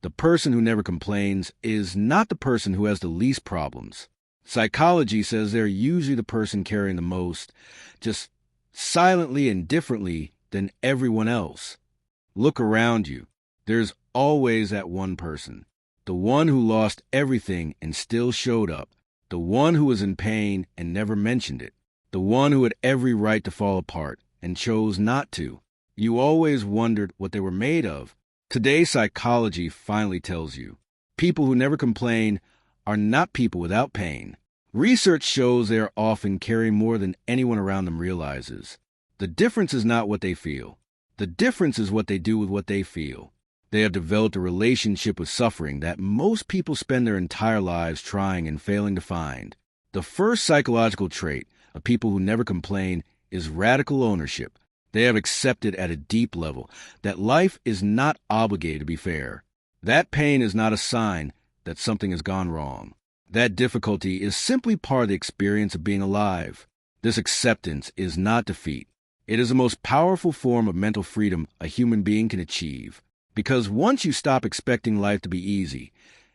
The person who never complains is not the person who has the least problems. Psychology says they're usually the person carrying the most, just silently and differently than everyone else. Look around you. There's always that one person. The one who lost everything and still showed up. The one who was in pain and never mentioned it. The one who had every right to fall apart and chose not to. You always wondered what they were made of. Today, psychology finally tells you. People who never complain are not people without pain. Research shows they are often carrying more than anyone around them realizes. The difference is not what they feel. The difference is what they do with what they feel. They have developed a relationship with suffering that most people spend their entire lives trying and failing to find. The first psychological trait of people who never complain is radical ownership. They have accepted at a deep level that life is not obligated to be fair. That pain is not a sign that something has gone wrong. That difficulty is simply part of the experience of being alive. This acceptance is not defeat. It is the most powerful form of mental freedom a human being can achieve. Because once you stop expecting life to be easy,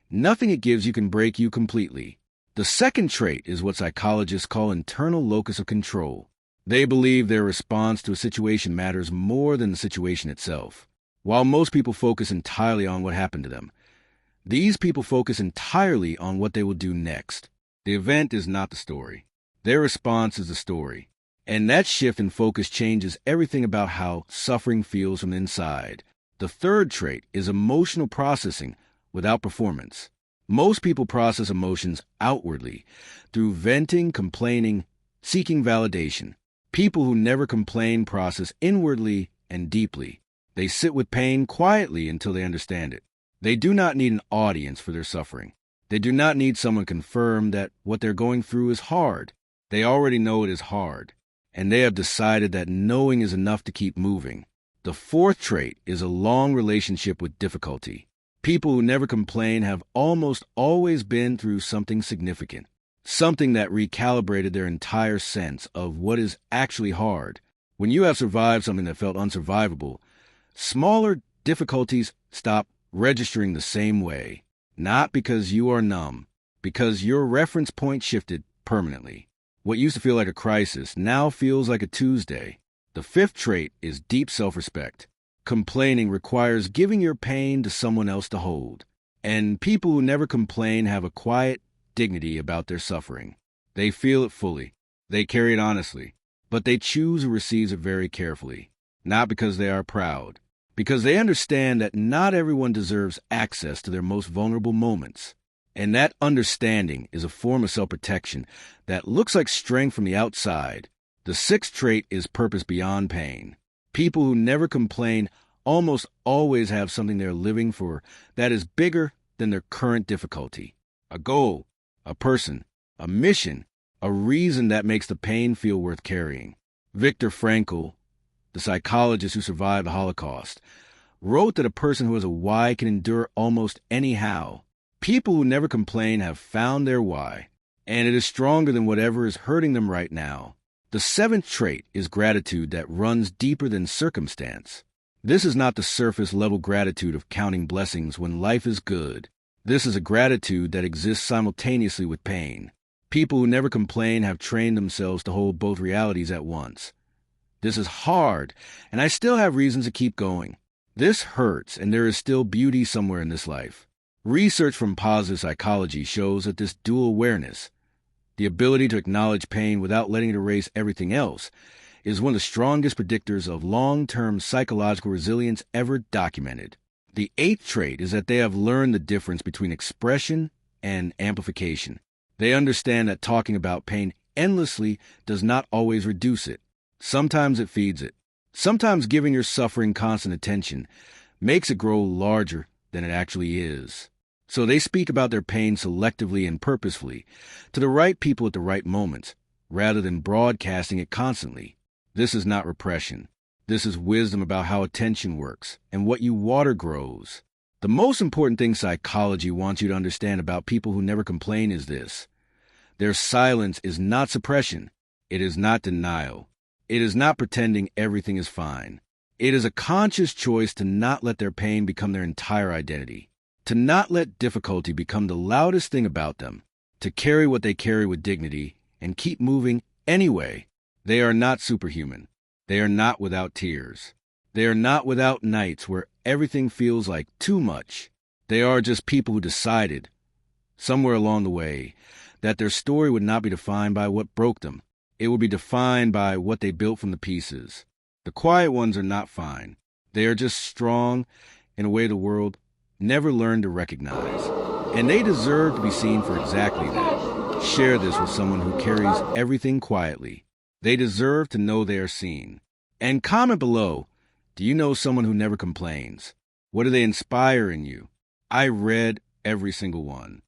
nothing it gives you can break you completely. The second trait is what psychologists call internal locus of control. They believe their response to a situation matters more than the situation itself. While most people focus entirely on what happened to them, these people focus entirely on what they will do next. The event is not the story. Their response is the story. And that shift in focus changes everything about how suffering feels from the inside. The third trait is emotional processing without performance. Most people process emotions outwardly through venting, complaining, seeking validation. People who never complain process inwardly and deeply. They sit with pain quietly until they understand it. They do not need an audience for their suffering. They do not need someone to confirm that what they're going through is hard. They already know it is hard, and they have decided that knowing is enough to keep moving. The fourth trait is a long relationship with difficulty. People who never complain have almost always been through something significant, something that recalibrated their entire sense of what is actually hard. When you have survived something that felt unsurvivable, smaller difficulties stop registering the same way. Not because you are numb, because your reference point shifted permanently. What used to feel like a crisis now feels like a Tuesday. The fifth trait is deep self-respect. Complaining requires giving your pain to someone else to hold. And people who never complain have a quiet dignity about their suffering. They feel it fully. They carry it honestly. But they choose who receives it very carefully. Not because they are proud. Because they understand that not everyone deserves access to their most vulnerable moments. And that understanding is a form of self-protection that looks like strength from the outside. The sixth trait is purpose beyond pain. People who never complain almost always have something they're living for that is bigger than their current difficulty. A goal, a person, a mission, a reason that makes the pain feel worth carrying. Viktor Frankl, the psychologist who survived the Holocaust, wrote that a person who has a why can endure almost any how. People who never complain have found their why, and it is stronger than whatever is hurting them right now. The seventh trait is gratitude that runs deeper than circumstance. This is not the surface-level gratitude of counting blessings when life is good. This is a gratitude that exists simultaneously with pain. People who never complain have trained themselves to hold both realities at once. This is hard, and I still have reasons to keep going. This hurts, and there is still beauty somewhere in this life. Research from positive psychology shows that this dual awareness, the ability to acknowledge pain without letting it erase everything else, is one of the strongest predictors of long-term psychological resilience ever documented. The eighth trait is that they have learned the difference between expression and amplification. They understand that talking about pain endlessly does not always reduce it. Sometimes it feeds it. Sometimes giving your suffering constant attention makes it grow larger than it actually is. So they speak about their pain selectively and purposefully to the right people at the right moments, rather than broadcasting it constantly. This is not repression. This is wisdom about how attention works and what you water grows. The most important thing psychology wants you to understand about people who never complain is this. Their silence is not suppression. It is not denial. It is not pretending everything is fine. It is a conscious choice to not let their pain become their entire identity. to not let difficulty become the loudest thing about them, to carry what they carry with dignity and keep moving anyway. They are not superhuman. They are not without tears. They are not without nights where everything feels like too much. They are just people who decided, somewhere along the way, that their story would not be defined by what broke them. It would be defined by what they built from the pieces. The quiet ones are not fine. They are just strong in a way the world never learned to recognize. And they deserve to be seen for exactly that. Share this with someone who carries everything quietly. They deserve to know they are seen. And comment below, do you know someone who never complains? What do they inspire in you? I read every single one.